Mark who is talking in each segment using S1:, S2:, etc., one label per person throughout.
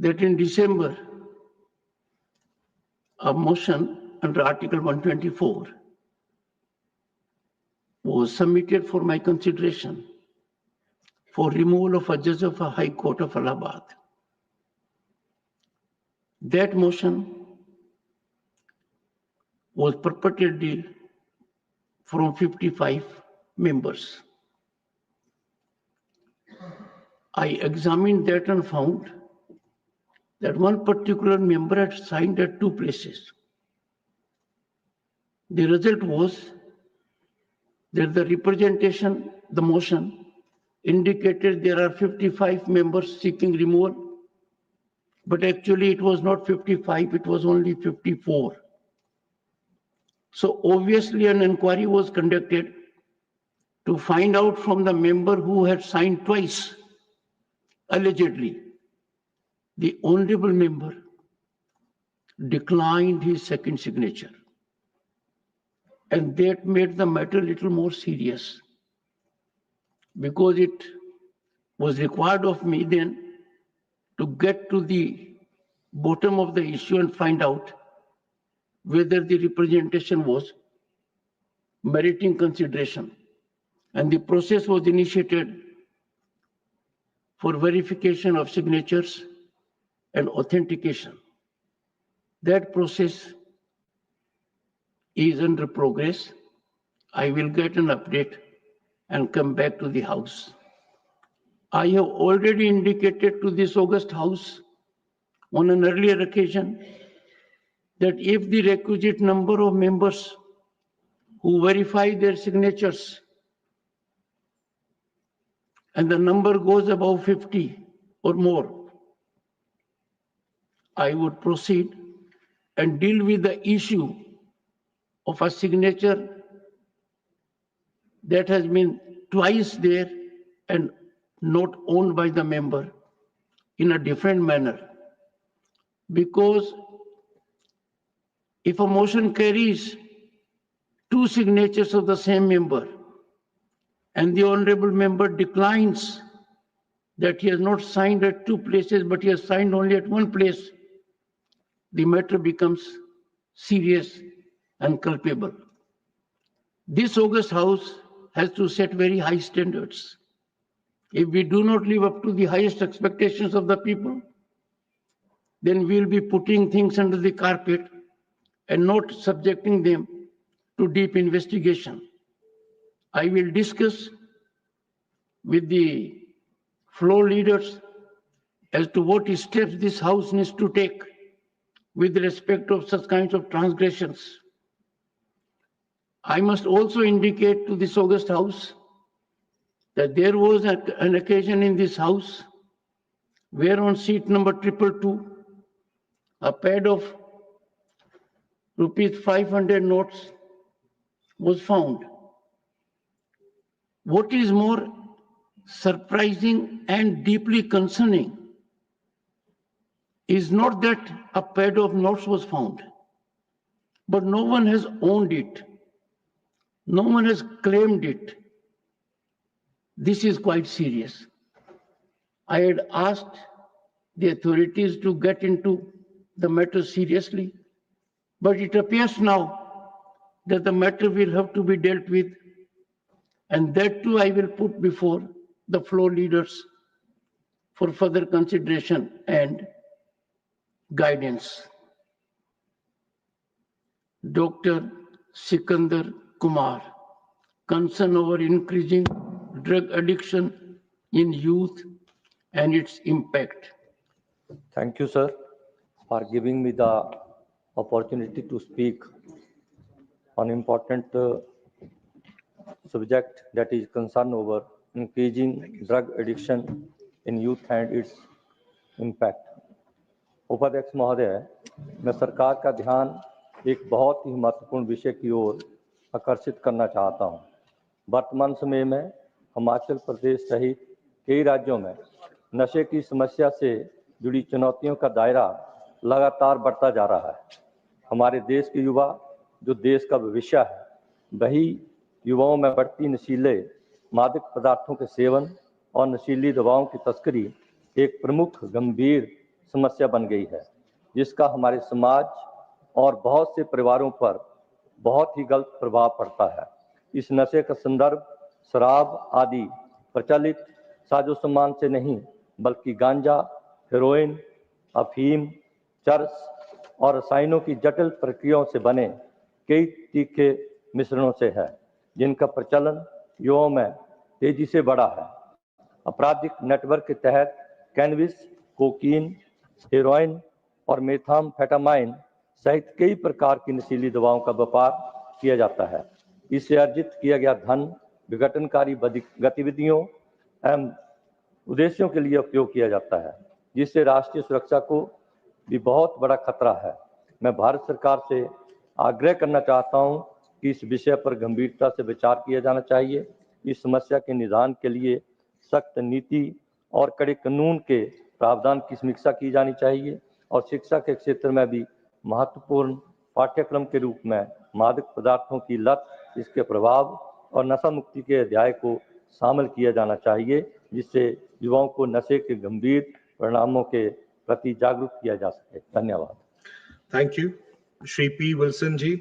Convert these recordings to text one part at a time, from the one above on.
S1: that in December, a motion under Article 124 was submitted for my consideration for removal of a judge of a High Court of Allahabad. That motion was purportedly from 55 members. I examined that and found that one particular member had signed at 2 places. The result was that the representation, the motion, indicated there are 55 members seeking removal, but actually it was not 55, it was only 54. So obviously an inquiry was conducted to find out from the member who had signed twice, allegedly. The honorable member declined his second signature. And that made the matter a little more serious, because it was required of me then to get to the bottom of the issue and find out whether the representation was meriting consideration. And the process was initiated for verification of signatures and authentication. That process is under progress. I will get an update and come back to the House. I have already indicated to this august House on an earlier occasion that if the requisite number of members who verify their signatures and the number goes above 50 or more, I would proceed and deal with the issue of a signature that has been twice there and not owned by the member in a different manner. Because if a motion carries 2 signatures of the same member and the honorable member declines that he has not signed at 2 places but he has signed only at 1 place, the matter becomes serious and culpable. This august House has to set very high standards. If we do not live up to the highest expectations of the people, then we'll be putting things under the carpet and not subjecting them to deep investigation. I will discuss with the floor leaders as to what steps this House needs to take with respect of such kinds of transgressions. I must also indicate to this august House that there was an occasion in this House where on seat number 222, a pad of ₹500 notes was found. What is more surprising and deeply concerning is not that a pad of notes was found, but no one has owned it. No one has claimed it. This is quite serious. I had asked the authorities to get into the matter seriously, but it appears now that the matter will have to be dealt with, and that too I will put before the floor leaders for further consideration and guidance. Dr. Sikandar Kumar, concern over increasing drug addiction in youth and its impact.
S2: Thank you, sir, for giving me the opportunity to speak on important subject, that is concern over increasing drug addiction in youth and its impact. उपाध्यक्ष महोदय, मैं सरकार का ध्यान एक बहुत ही महत्वपूर्ण विषय की ओर आकर्षित करना चाहता हूं। वर्तमान समय में हिमाचल प्रदेश सहित कई राज्यों में नशे की समस्या से जुड़ी चुनौतियों का दायरा लगातार बढ़ता जा रहा है। हमारे देश के युवा जो देश का भविष्य है, वही युवाओं में बढ़ती नशीले मादक पदार्थों के सेवन और नशीली दवाओं की तस्करी एक प्रमुख गंभीर समस्या बन गई है, जिसका हमारे समाज और बहुत से परिवारों पर बहुत ही गलत प्रभाव पड़ता है। इस नशे का संदर्भ शराब आदि प्रचलित साजो सामान से नहीं, बल्कि गांजा, हेरोइन, अफीम, चरस और रसायनों की जटिल प्रक्रियाओं से बने कई तीखे मिश्रणों से है, जिनका प्रचलन युवाओं में तेजी से बढ़ा है। आपराधिक नेटवर्क के तहत कैनबिस, कोकीन, हेरोइन और मेथाम्फेटामाइन सहित कई प्रकार की नशीली दवाओं का व्यापार किया जाता है। इससे अर्जित किया गया धन विघटनकारी गतिविधियों एवं उद्देश्यों के लिए उपयोग किया जाता है, जिससे राष्ट्रीय सुरक्षा को भी बहुत बड़ा खतरा है। मैं भारत सरकार से आग्रह करना चाहता हूं कि इस विषय पर गंभीरता से विचार किया जाना चाहिए। इस समस्या के निदान के लिए सख्त नीति और कड़े कानून के प्रावधान की समीक्षा की जानी चाहिए और शिक्षा के क्षेत्र में भी महत्वपूर्ण पाठ्यक्रम के रूप में मादक पदार्थों की लत, इसके प्रभाव और नशा मुक्ति के अध्याय को शामिल किया जाना चाहिए, जिससे युवाओं को नशे के गंभीर परिणामों के प्रति जागरूक किया जा सके। धन्यवाद।
S3: Thank you. Shri P. Wilson ji,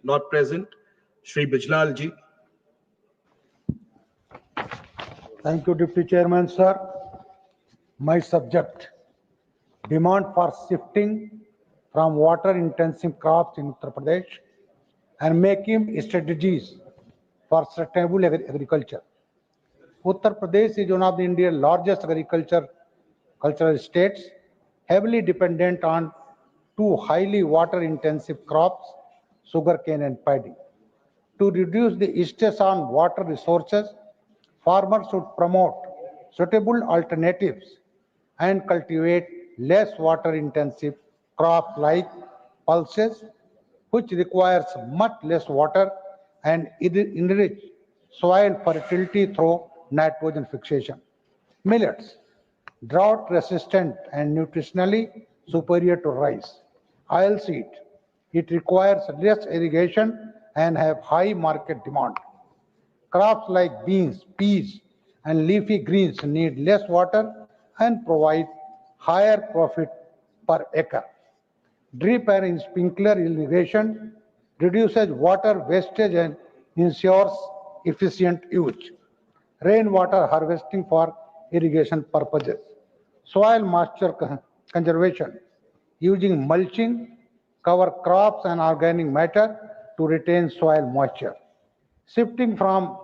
S3: not present. Shri Bijlal ji.
S4: Thank you, Deputy Chairman, sir. My subject, demand for shifting from water-intensive crops in Uttar Pradesh and making strategies for sustainable agriculture. Uttar Pradesh is one of the India's largest agricultural states, heavily dependent on two highly water-intensive crops, sugarcane and paddy. To reduce the stress on water resources, farmers should promote suitable alternatives and cultivate less water-intensive crops like pulses, which requires much less water and enrich soil fertility through nitrogen fixation. Millets, drought-resistant and nutritionally superior to rice. Oilseed, it requires less irrigation and have high market demand. Crops like beans, peas, and leafy greens need less water and provide higher profit per acre. Drip and sprinkler irrigation reduces water wastage and ensures efficient use. Rainwater harvesting for irrigation purposes. Soil moisture conservation using mulching, cover crops and organic matter to retain soil moisture. Shifting from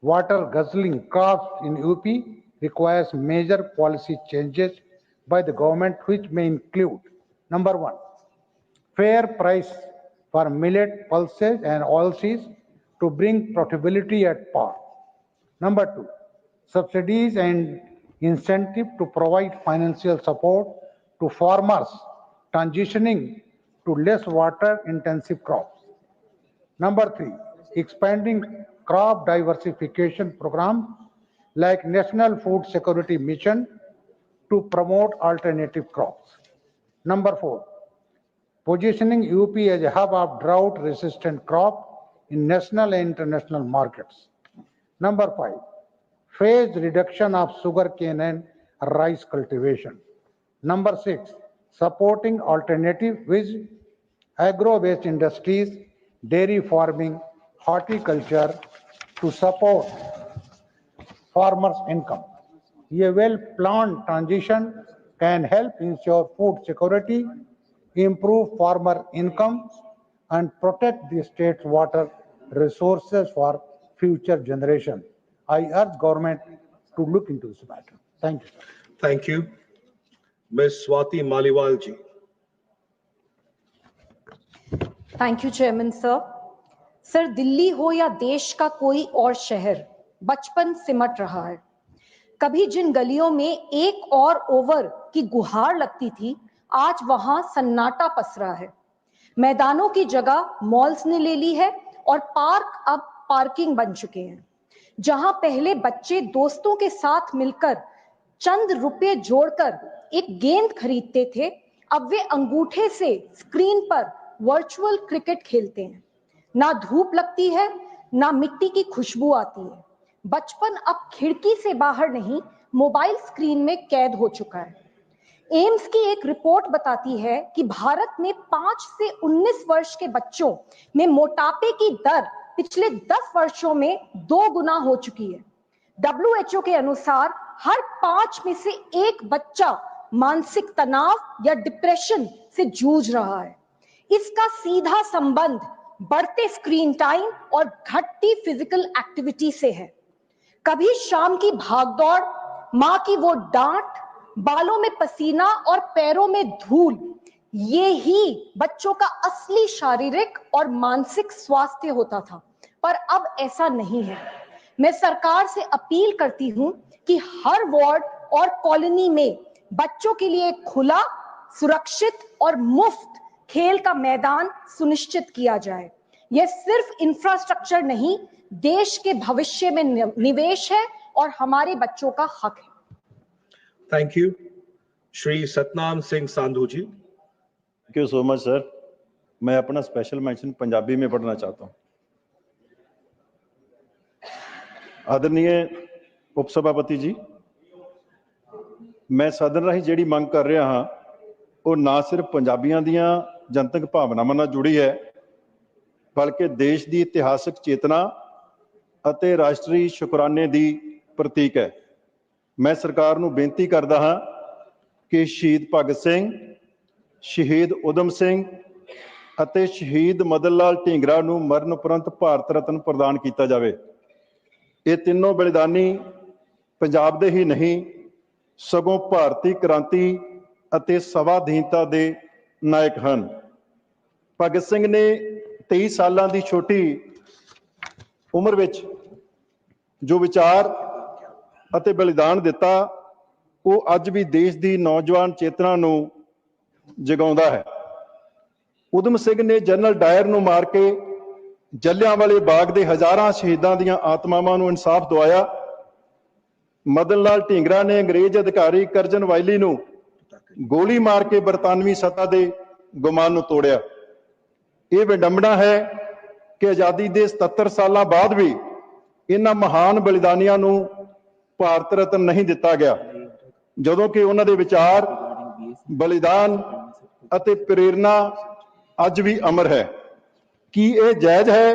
S4: water guzzling crops in UP requires major policy changes by the government, which may include: number one, fair price for millet, pulses and oilseeds to bring profitability at par. Number two, subsidies and incentive to provide financial support to farmers transitioning to less water intensive crops. Number three, expanding crop diversification programs like National Food Security Mission to promote alternative crops. Number four, positioning UP as a hub of drought-resistant crop in national and international markets. Number five, phased reduction of sugarcane and rice cultivation. Number six, supporting alternative with agro-based industries, dairy farming, horticulture to support farmers' income. A well-planned transition can help ensure food security, improve farmer income, and protect the state's water resources for future generations. I urge government to look into this matter. Thank you, sir.
S3: Thank you. Ms. Swati Maliwal ji.
S5: Thank you chairman sir. Sir, Delhi हो या देश का कोई और शहर, बचपन सिमट रहा है। कभी जिन गलियों में एक और ओवर की गुहार लगती थी, आज वहां सन्नाटा पसरा है। मैदानों की जगह मॉल्स ने ले ली है और पार्क अब पार्किंग बन चुके हैं। जहां पहले बच्चे दोस्तों के साथ मिलकर चंद रुपए जोड़कर एक गेंद खरीदते थे, अब वे अंगूठे से स्क्रीन पर वर्चुअल क्रिकेट खेलते हैं। ना धूप लगती है, ना मिट्टी की खुशबू आती है। बचपन अब खिड़की से बाहर नहीं, मोबाइल स्क्रीन में कैद हो चुका है। एम्स की एक रिपोर्ट बताती है कि भारत में 5 से 19 वर्ष के बच्चों में मोटापे की दर पिछले 10 वर्षों में 2 गुना हो चुकी है। WHO के अनुसार हर 5 में से एक बच्चा मानसिक तनाव या डिप्रेशन से जूझ रहा है। इसका सीधा संबंध बढ़ते स्क्रीन टाइम और घटती फिजिकल एक्टिविटी से है। कभी शाम की भागदौड़, मां की वो डांट, बालों में पसीना और पैरों में धूल, ये ही बच्चों का असली शारीरिक और मानसिक स्वास्थ्य होता था, पर अब ऐसा नहीं है। मैं सरकार से अपील करती हूं कि हर वार्ड और कॉलोनी में बच्चों के लिए खुला, सुरक्षित और मुफ्त खेल का मैदान सुनिश्चित किया जाए। यह सिर्फ इंफ्रास्ट्रक्चर नहीं, देश के भविष्य में निवेश है और हमारे बच्चों का हक है।
S3: Thank you. Shri Satnam Singh Sandhu ji.
S6: Thank you so much sir. मैं अपना स्पेशल मेंशन पंजाबी में पढ़ना चाहता हूँ। आदरणीय उप सभापति जी, मैं सदन राਹੀਂ ਜਿਹੜੀ ਮੰਗ ਕਰ ਰਿਹਾ ਹਾਂ ਉਹ ਨਾ ਸਿਰਫ ਪੰਜਾਬੀਆਂ ਦੀਆਂ ਜਨਤਕ ਭਾਵਨਾਵਾਂ ਨਾਲ ਜੁੜੀ ਹੈ, ਬਲਕਿ ਦੇਸ਼ ਦੀ ਇਤਿਹਾਸਕ ਚੇਤਨਾ ਅਤੇ ਰਾਸ਼ਟਰੀ ਸ਼ੁਕਰਾਨੇ ਦੀ ਪ੍ਰਤੀਕ ਹੈ। ਮੈਂ ਸਰਕਾਰ ਨੂੰ ਬੇਨਤੀ ਕਰਦਾ ਹਾਂ ਕਿ ਸ਼ਹੀਦ ਭਗਤ ਸਿੰਘ, ਸ਼ਹੀਦ ਊਧਮ ਸਿੰਘ ਅਤੇ ਸ਼ਹੀਦ ਮਦਨ ਲਾਲ ਢੀਂਗਰਾ ਨੂੰ ਮਰਨ ਉਪਰੰਤ ਭਾਰਤ ਰਤਨ ਪ੍ਰਦਾਨ ਕੀਤਾ ਜਾਵੇ। ਇਹ ਤਿੰਨੋਂ ਬਲੀਦਾਨੀ ਪੰਜਾਬ ਦੇ ਹੀ ਨਹੀਂ ਸਗੋਂ ਭਾਰਤੀ ਕ੍ਰਾਂਤੀ ਅਤੇ ਸਵਾਧੀਨਤਾ ਦੇ ਨਾਇਕ ਹਨ। ਭਗਤ ਸਿੰਘ ਨੇ 23 ਸਾਲਾਂ ਦੀ ਛੋਟੀ ਉਮਰ ਵਿੱਚ ਜੋ ਵਿਚਾਰ ਅਤੇ ਬਲੀਦਾਨ ਦਿੱਤਾ, ਉਹ ਅੱਜ ਵੀ ਦੇਸ਼ ਦੀ ਨੌਜਵਾਨ ਚੇਤਨਾ ਨੂੰ ਜਗਾਉਂਦਾ ਹੈ। ਊਧਮ ਸਿੰਘ ਨੇ ਜਨਰਲ ਡਾਇਰ ਨੂੰ ਮਾਰ ਕੇ ਜਲਿਆਂਵਾਲੇ ਬਾਗ ਦੇ ਹਜ਼ਾਰਾਂ ਸ਼ਹੀਦਾਂ ਦੀਆਂ ਆਤਮਾਵਾਂ ਨੂੰ ਇਨਸਾਫ ਦਿਵਾਇਆ। ਮਦਨ ਲਾਲ ਢੀਂਗਰਾ ਨੇ ਅੰਗਰੇਜ਼ ਅਧਿਕਾਰੀ ਕਰਜਨ ਵਾਇਲੀ ਨੂੰ ਗੋਲੀ ਮਾਰ ਕੇ ਬਰਤਾਨਵੀ ਸੱਤਾ ਦੇ ਗੁਮਾਨ ਨੂੰ ਤੋੜਿਆ। ਇਹ ਵਿਡੰਬਣਾ ਹੈ ਕਿ ਆਜ਼ਾਦੀ ਦੇ 77 ਸਾਲਾਂ ਬਾਅਦ ਵੀ ਇਹਨਾਂ ਮਹਾਨ ਬਲੀਦਾਨੀਆਂ ਨੂੰ ਭਾਰਤ ਰਤਨ ਨਹੀਂ ਦਿੱਤਾ ਗਿਆ, ਜਦੋਂ ਕਿ ਉਹਨਾਂ ਦੇ ਵਿਚਾਰ, ਬਲੀਦਾਨ ਅਤੇ ਪ੍ਰੇਰਨਾ ਅੱਜ ਵੀ ਅਮਰ ਹੈ। ਕੀ ਇਹ ਜਾਇਜ਼ ਹੈ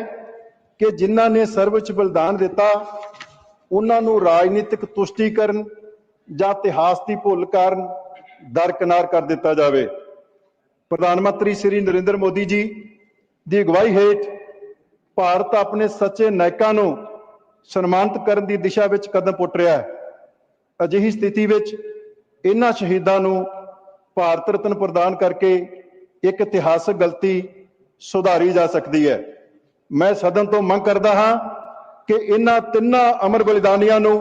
S6: ਕਿ ਜਿਨ੍ਹਾਂ ਨੇ ਸਰਵਉੱਚ ਬਲੀਦਾਨ ਦਿੱਤਾ ਉਹਨਾਂ ਨੂੰ ਰਾਜਨੀਤਿਕ ਤੁਸ਼ਟੀਕਰਨ ਜਾਂ ਇਤਿਹਾਸ ਦੀ ਭੁੱਲ ਕਾਰਨ ਦਰਕਿਨਾਰ ਕਰ ਦਿੱਤਾ ਜਾਵੇ? ਪ੍ਰਧਾਨ ਮੰਤਰੀ ਸ਼੍ਰੀ ਨਰਿੰਦਰ ਮੋਦੀ ਜੀ ਦੀ ਅਗਵਾਈ ਹੇਠ ਭਾਰਤ ਆਪਣੇ ਸੱਚੇ ਨਾਇਕਾਂ ਨੂੰ ਸਨਮਾਨਿਤ ਕਰਨ ਦੀ ਦਿਸ਼ਾ ਵਿੱਚ ਕਦਮ ਪੁੱਟ ਰਿਹਾ ਹੈ। ਅਜਿਹੀ ਸਥਿਤੀ ਵਿੱਚ ਇਹਨਾਂ ਸ਼ਹੀਦਾਂ ਨੂੰ ਭਾਰਤ ਰਤਨ ਪ੍ਰਦਾਨ ਕਰਕੇ ਇੱਕ ਇਤਿਹਾਸਕ ਗਲਤੀ ਸੁਧਾਰੀ ਜਾ ਸਕਦੀ ਹੈ। ਮੈਂ ਸਦਨ ਤੋਂ ਮੰਗ ਕਰਦਾ ਹਾਂ ਕਿ ਇਹਨਾਂ ਤਿੰਨਾਂ ਅਮਰ ਬਲੀਦਾਨੀਆਂ ਨੂੰ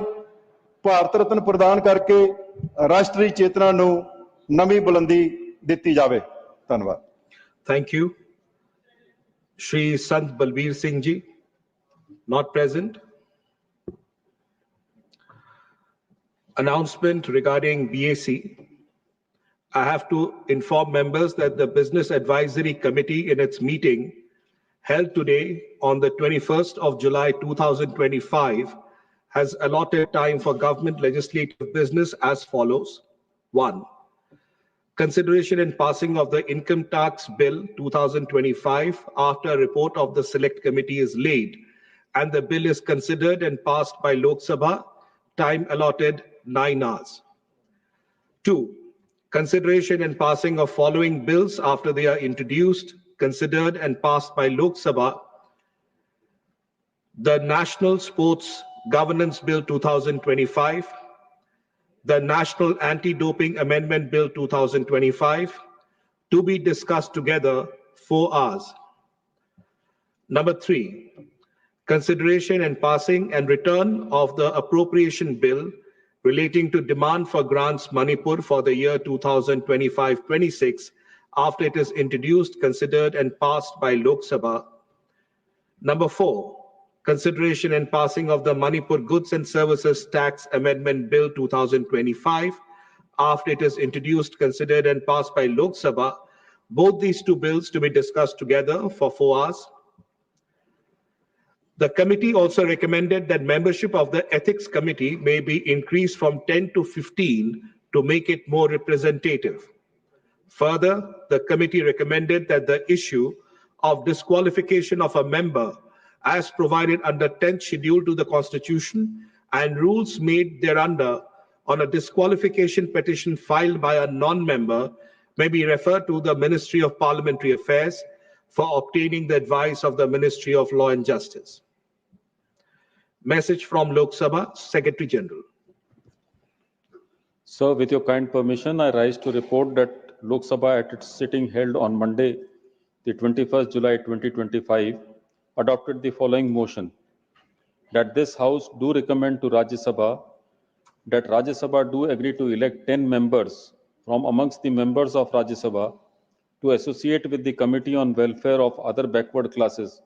S6: ਭਾਰਤ ਰਤਨ ਪ੍ਰਦਾਨ ਕਰਕੇ ਰਾਸ਼ਟਰੀ ਚੇਤਨਾ ਨੂੰ ਨਵੀਂ ਬੁਲੰਦੀ ਦਿੱਤੀ ਜਾਵੇ। ਧੰਨਵਾਦ।
S3: Thank you. Shri Sant Balbir Singh ji, not present. Announcement regarding BAC. I have to inform members that the Business Advisory Committee in its meeting held today on the 21st of July 2025 has allotted time for government legislative business as follows. 1. Consideration and passing of the Income Tax Bill 2025 after a report of the Select Committee is laid and the bill is considered and passed by Lok Sabha, time allotted 9 hours. 2. Consideration and passing of following bills after they are introduced, considered and passed by Lok Sabha: the National Sports Governance Bill 2025, the National Anti-Doping Amendment Bill 2025, to be discussed together 4 hours. Number 3, consideration and passing and return of the appropriation bill relating to demand for grants Manipur for the year 2025-26 after it is introduced, considered and passed by Lok Sabha. Number 4, consideration and passing of the Manipur Goods and Services Tax Amendment Bill 2025 after it is introduced, considered and passed by Lok Sabha. Both these two bills to be discussed together for 4 hours. The committee also recommended that membership of the Ethics Committee may be increased from 10 to 15 to make it more representative. Further, the committee recommended that the issue of disqualification of a member as provided under 10th schedule to the Constitution and rules made thereunder on a disqualification petition filed by a non-member may be referred to the Ministry of Parliamentary Affairs for obtaining the advice of the Ministry of Law and Justice. Message from Lok Sabha, Secretary General.
S7: Sir, with your kind permission, I rise to report that Lok Sabha at its sitting held on Monday, the 21st July 2025, adopted the following motion: that this House do recommend to Rajya Sabha that Rajya Sabha do agree to elect 10 members from amongst the members of Rajya Sabha to associate with the Committee on Welfare of Other Backward Classes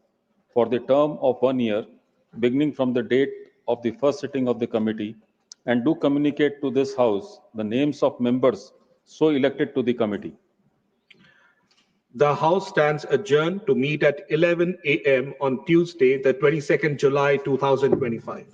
S7: for the term of 1 year, beginning from the date of the first sitting of the committee, and do communicate to this House the names of members so elected to the committee.
S3: The House stands adjourned to meet at 11 a.m. on Tuesday, the 22nd July 2025.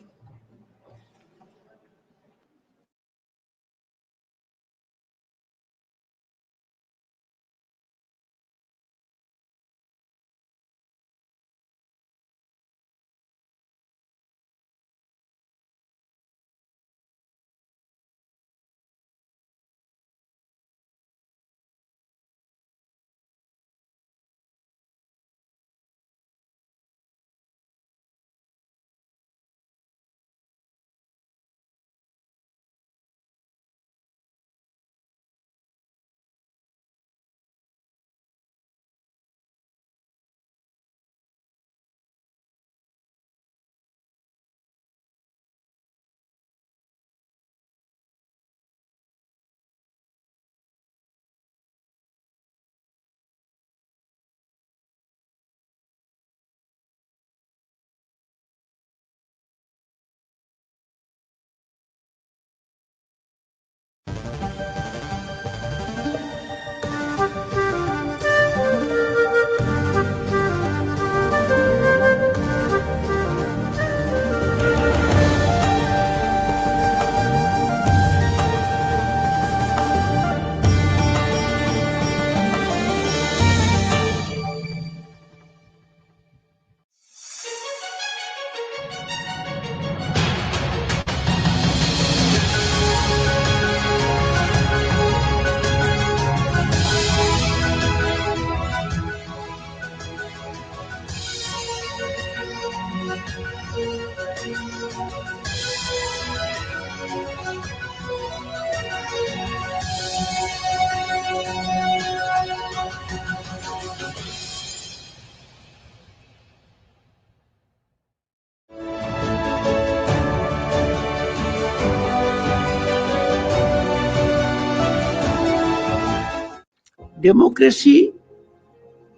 S1: Democracy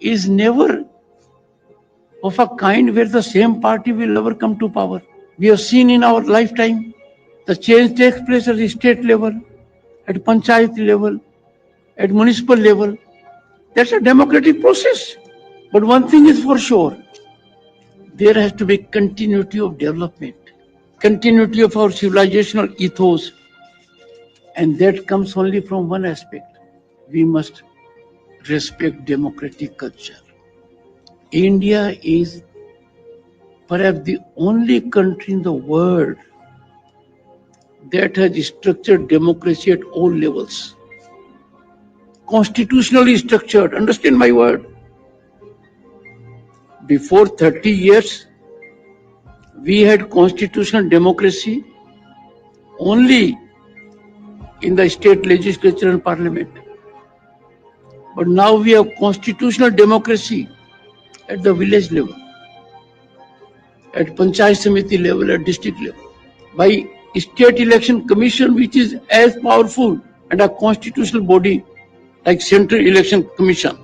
S1: is never of a kind where the same party will never come to power. We have seen in our lifetime the change takes place at the state level, at panchayat level, at municipal level. That's a democratic process. But one thing is for sure, there has to be continuity of development, continuity of our civilizational ethos, and that comes only from one aspect. We must respect democratic culture. India is perhaps the only country in the world that has structured democracy at all levels. Constitutionally structured, understand my word. Before 30 years, we had constitutional democracy only in the state legislature and parliament. But now we have constitutional democracy at the village level, at Panchayat Samiti level, at district level, by State Election Commission, which is as powerful and a constitutional body like Central Election Commission.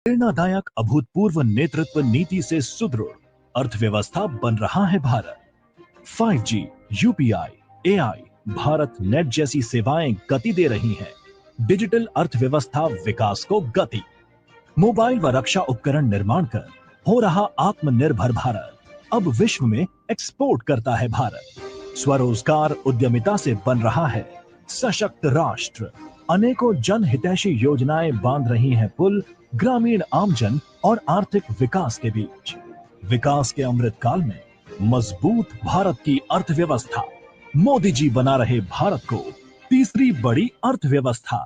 S8: प्रेरणादायक अभूतपूर्व नेतृत्व नीति से सुदृढ़ अर्थव्यवस्था बन रहा है Bharat. 5G, UPI, AI, Bharat net जैसी सेवाएं गति दे रही हैं। डिजिटल अर्थव्यवस्था विकास को गति। मोबाइल व रक्षा उपकरण निर्माण कर हो रहा आत्मनिर्भर भारत। अब विश्व में एक्सपोर्ट करता है भारत। स्वरोजगार उद्यमिता से बन रहा है सशक्त राष्ट्र। अनेकों जनहितैषी योजनाएं बांध रही हैं पुल ग्रामीण आमजन और आर्थिक विकास के बीच। विकास के अमृत काल में मजबूत भारत की अर्थव्यवस्था। मोदी जी बना रहे भारत को तीसरी बड़ी अर्थव्यवस्था।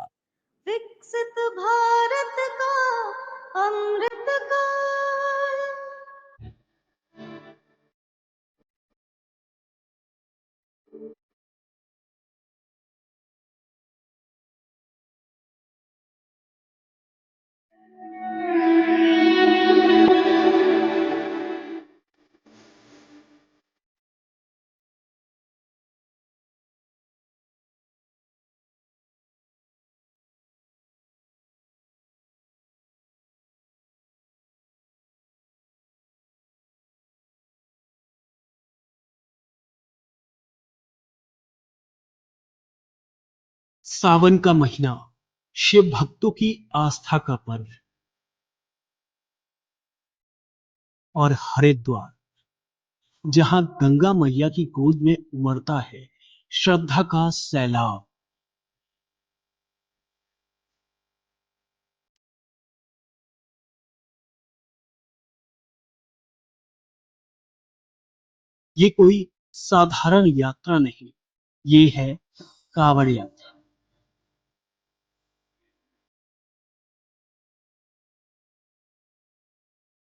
S9: विकसित भारत का अमृत काल।
S10: सावन का महीना शिव भक्तों की आस्था का पर्व और हरिद्वार जहां गंगा मैया की गोद में उमड़ता है श्रद्धा का सैलाब। ये कोई साधारण यात्रा नहीं, ये है कांवड़ यात्रा।